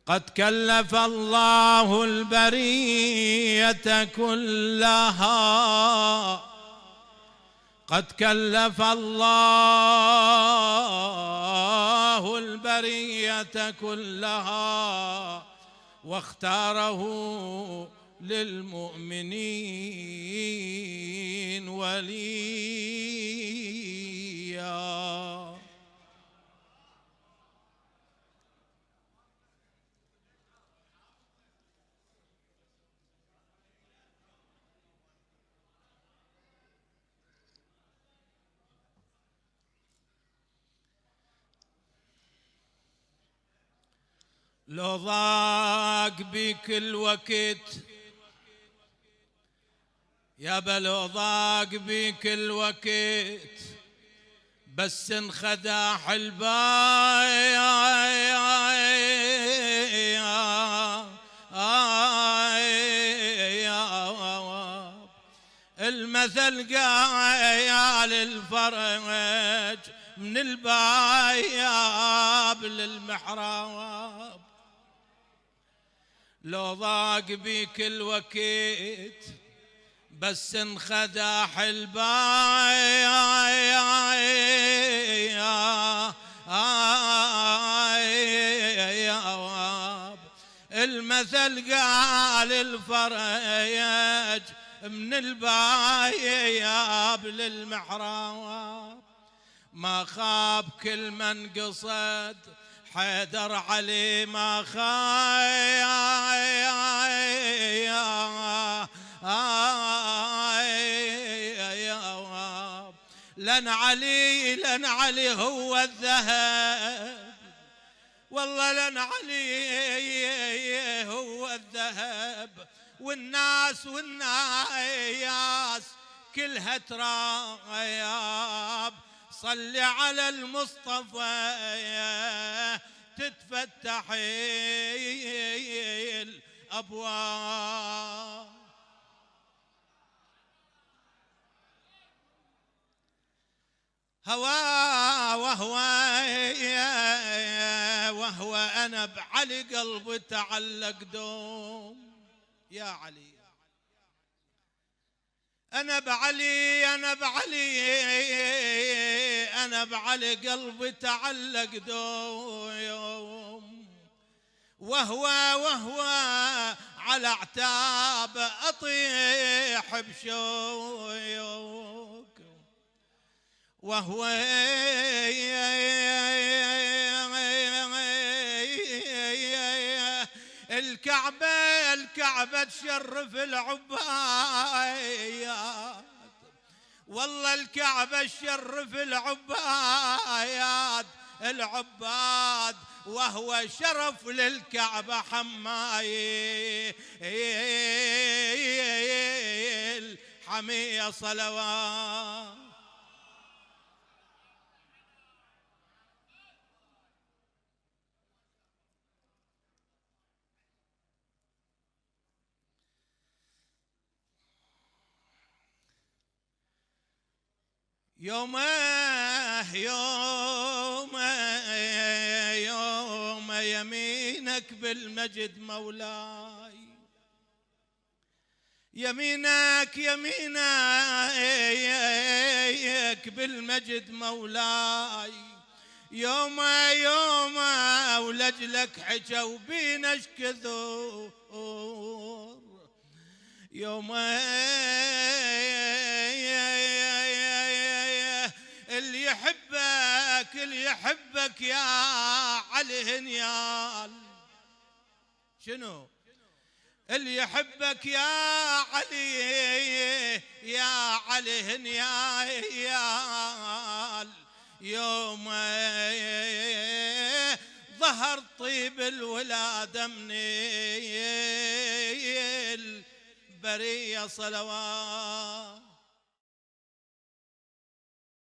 قد كلف الله البرية كلها، قد كلف الله البرية كلها واختاره للمؤمنين وليا. لو ضاق بك الوقت يابا، لو ضاق بك الوقت بس انخدع المثل قال الفرج من الباياب للمحراب. لو ضاق بيك الوقت بس انخدع الباياب المثل قال الفرج من الباياب للمحراب. ما خاب كل من قصد حيدر علي، ما خاب لن علي، لن علي هو الذهب، والله لن علي هو الذهب. والناس والناس كلها تراياب. صل على المصطفى تتفتح الأبواب. هوا وهو أنا بعلي قلبي تعلق دوم. يا علي أنا بعلي، أنا بعلي، أنا بعلي قلبي تعلق دوم. وهو على اعتاب أطيح بشوق. وهو الكعبة تشرف العبايات، والله الكعبة تشرف العباد. وهو شرف للكعبة حماي الحمية صلوات. يوم يمينك بالمجد مولاي، يمينك بالمجد مولاي. يوم ولجلك حجوا بينا اشكذور. يوم اللي يحبك يا علي هنيال. شنو اللي يحبك يا علي، يا علي هنيال. يوم ظهر طيب الولادة من البرية صلوات.